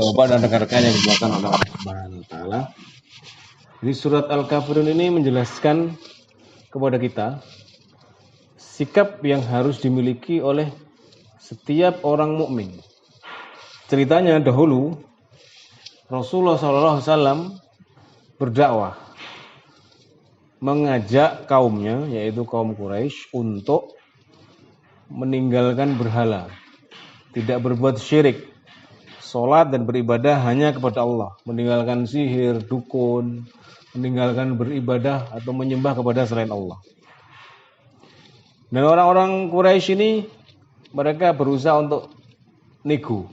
Bapak dan rekan-rekan yang dimuliakan oleh Allah Subhanahu wa taala. Di surat Al-Kafirun ini menjelaskan kepada kita sikap yang harus dimiliki oleh setiap orang mukmin. Ceritanya dahulu Rasulullah SAW berdakwah, mengajak kaumnya, yaitu kaum Quraisy, untuk meninggalkan berhala, tidak berbuat syirik, sholat dan beribadah hanya kepada Allah, meninggalkan sihir, dukun, meninggalkan beribadah atau menyembah kepada selain Allah. Dan orang-orang Quraisy ini mereka berusaha untuk nego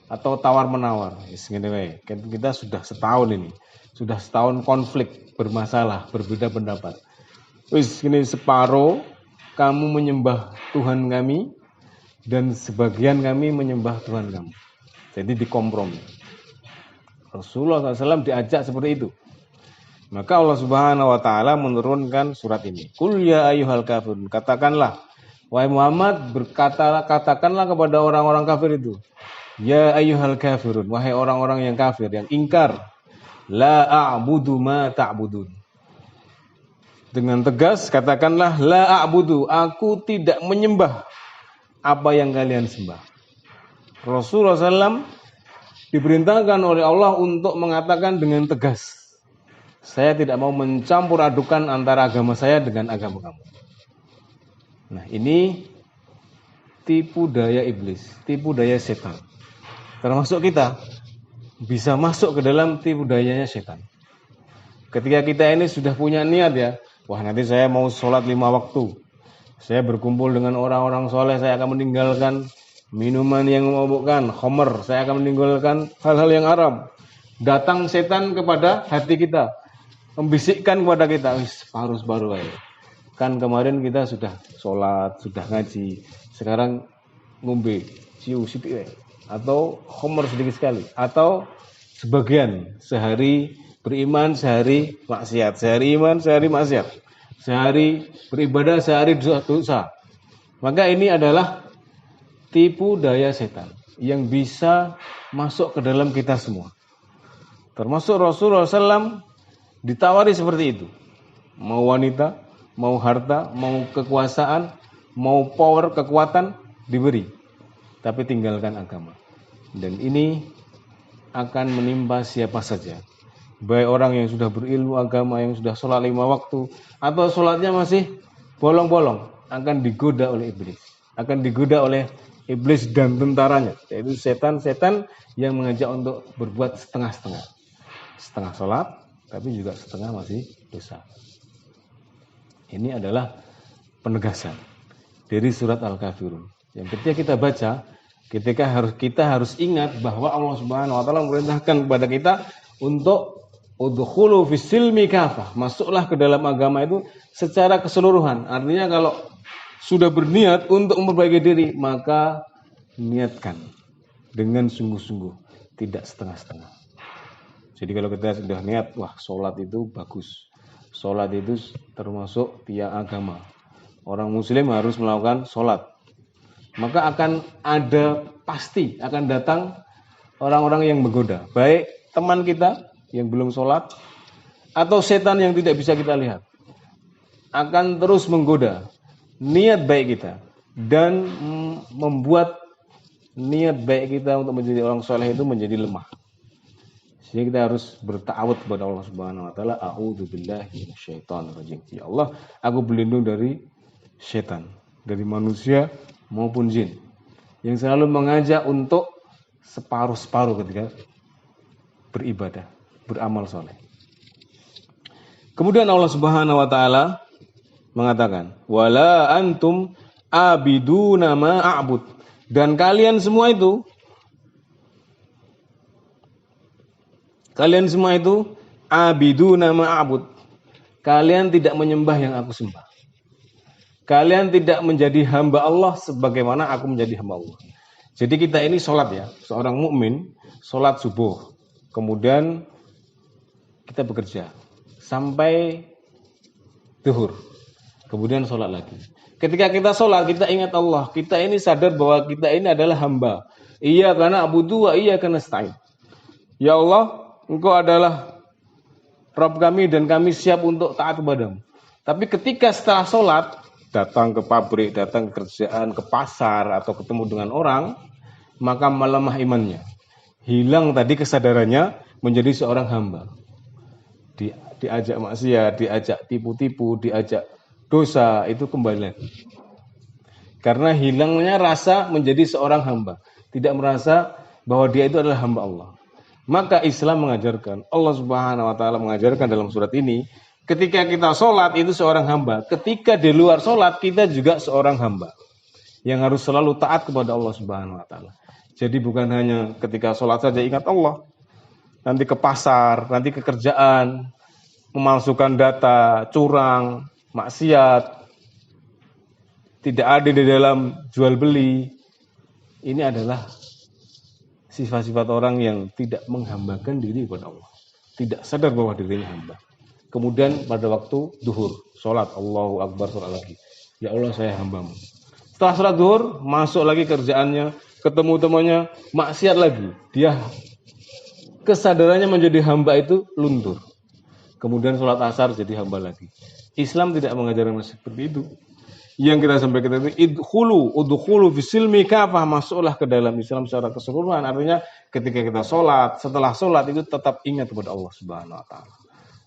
atau tawar-menawar. Kita sudah setahun konflik, bermasalah, berbeda pendapat. Ini separuh kamu menyembah Tuhan kami dan sebagian kami menyembah Tuhan kamu. Jadi dikompromi. Rasulullah SAW diajak seperti itu. Maka Allah Subhanahu wa taala menurunkan surat ini. Qul ya ayyuhal kafirun. Katakanlah, wahai Muhammad, katakanlah kepada orang-orang kafir itu. Ya ayyuhal kafirun, wahai orang-orang yang kafir, yang ingkar. La a'budu ma ta'budun. Dengan tegas katakanlah, la a'budu, aku tidak menyembah apa yang kalian sembah. Rasulullah SAW diperintahkan oleh Allah untuk mengatakan dengan tegas, saya tidak mau mencampur adukan antara agama saya dengan agama kamu. Nah, ini tipu daya iblis, tipu daya setan. Termasuk kita bisa masuk ke dalam tipu dayanya setan. Ketika kita ini sudah punya niat ya, wah nanti saya mau sholat 5 waktu, saya berkumpul dengan orang-orang soleh, saya akan meninggalkan minuman yang memabukkan, khamr, saya akan meninggalkan hal-hal yang haram. Datang setan kepada hati kita, membisikkan kepada kita, separuh aja. Kan kemarin kita sudah sholat, sudah ngaji, sekarang ngombe, ciu sidik, atau khamr sedikit sekali, atau sebagian sehari beriman, sehari maksiat, sehari iman, sehari maksiat, sehari beribadah, sehari dosa. Maka ini adalah tipu daya setan yang bisa masuk ke dalam kita semua. Termasuk Rasulullah SAW ditawari seperti itu. Mau wanita, mau harta, mau kekuasaan, mau power, kekuatan, diberi. Tapi tinggalkan agama. Dan ini akan menimpa siapa saja. Baik orang yang sudah berilmu agama, yang sudah sholat 5 waktu, atau sholatnya masih bolong-bolong, akan digoda oleh iblis. Akan digoda oleh iblis dan tentaranya, yaitu setan-setan yang mengajak untuk berbuat setengah-setengah. Setengah sholat, tapi juga setengah masih dosa. Ini adalah penegasan dari surat Al-Kafirun. Yang ketika kita baca, kita harus ingat bahwa Allah Subhanahu wa taala memerintahkan kepada kita untuk udkhulu fis-silmi kafah, masuklah ke dalam agama itu secara keseluruhan. Artinya kalau sudah berniat untuk memperbaiki diri, maka niatkan dengan sungguh-sungguh, tidak setengah-setengah. Jadi kalau kita sudah niat, wah sholat itu bagus, sholat itu termasuk tiang agama, orang muslim harus melakukan sholat, maka pasti akan datang orang-orang yang menggoda, baik teman kita yang belum sholat atau setan yang tidak bisa kita lihat, akan terus menggoda niat baik kita dan membuat niat baik kita untuk menjadi orang soleh itu menjadi lemah. Sehingga kita harus berta'awudz kepada Allah Subhanahu wa taala, a'udzubillahi minasyaitonirrajim. Ya Allah, aku berlindung dari setan, dari manusia maupun jin yang selalu mengajak untuk separuh-separuh ketika beribadah, beramal soleh. Kemudian Allah Subhanahu wa taala mengatakan, wala antum abiduna ma a'bud, dan kalian semua itu abiduna ma a'bud, kalian tidak menyembah yang aku sembah, kalian tidak menjadi hamba Allah sebagaimana aku menjadi hamba Allah. Jadi kita ini sholat ya, seorang mukmin sholat subuh, kemudian kita bekerja sampai zuhur, kemudian sholat lagi. Ketika kita sholat, kita ingat Allah. Kita ini sadar bahwa kita ini adalah hamba. Iyyaka na'budu wa iyyaka nasta'in. Ya Allah, Engkau adalah Rabb kami dan kami siap untuk taat kepadamu. Tapi ketika setelah sholat, datang ke pabrik, datang ke kerjaan, ke pasar, atau ketemu dengan orang, maka melemah imannya. Hilang tadi kesadarannya menjadi seorang hamba. Diajak maksiat, diajak tipu-tipu, diajak dosa, itu kembali lagi. Karena hilangnya rasa menjadi seorang hamba. Tidak merasa bahwa dia itu adalah hamba Allah. Maka Islam mengajarkan, Allah Subhanahu wa taala mengajarkan dalam surat ini, ketika kita sholat itu seorang hamba, ketika di luar sholat kita juga seorang hamba yang harus selalu taat kepada Allah Subhanahu wa taala. Jadi bukan hanya ketika sholat saja ingat Allah, nanti ke pasar, nanti ke kerjaan, memalsukan data, curang, maksiat, tidak adil di dalam jual beli. Ini adalah sifat-sifat orang yang tidak menghambakan diri kepada Allah, tidak sadar bahwa dirinya hamba. Kemudian pada waktu duhur, sholat, Allahu Akbar, sholat lagi. Ya Allah, saya hambamu. Setelah sholat duhur, masuk lagi kerjaannya, ketemu temannya, maksiat lagi. Dia kesadarannya menjadi hamba itu luntur. Kemudian sholat asar jadi hamba lagi. Islam tidak mengajarkan seperti itu. Yang kita sampaikan itu udkhulu fisilmi kafah, masuklah ke dalam Islam secara keseluruhan. Artinya ketika kita sholat, setelah sholat itu tetap ingat kepada Allah Subhanahu wa taala.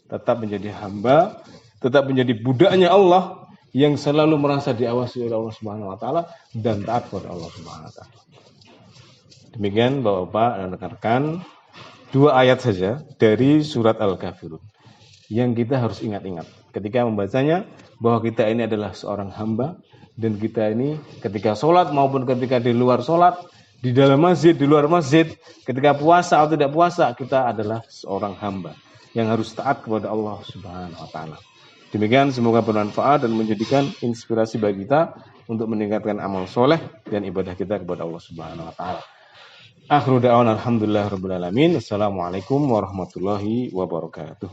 Tetap menjadi hamba, tetap menjadi budaknya Allah yang selalu merasa diawasi oleh Allah Subhanahu wa taala dan taat kepada Allah Subhanahu wa taala. Demikian Bapak-bapak dan rekan-rekan, 2 ayat saja dari surat Al-Kafirun yang kita harus ingat-ingat ketika membacanya, bahwa kita ini adalah seorang hamba, dan kita ini ketika sholat maupun ketika di luar sholat, di dalam masjid, di luar masjid, ketika puasa atau tidak puasa, kita adalah seorang hamba yang harus taat kepada Allah Subhanahu wa taala. Demikian, semoga bermanfaat dan menjadikan inspirasi bagi kita untuk meningkatkan amal soleh dan ibadah kita kepada Allah Subhanahu wa taala. Akhiru da'wana alhamdulillahirabbil alamin. Assalamualaikum warahmatullahi wabarakatuh.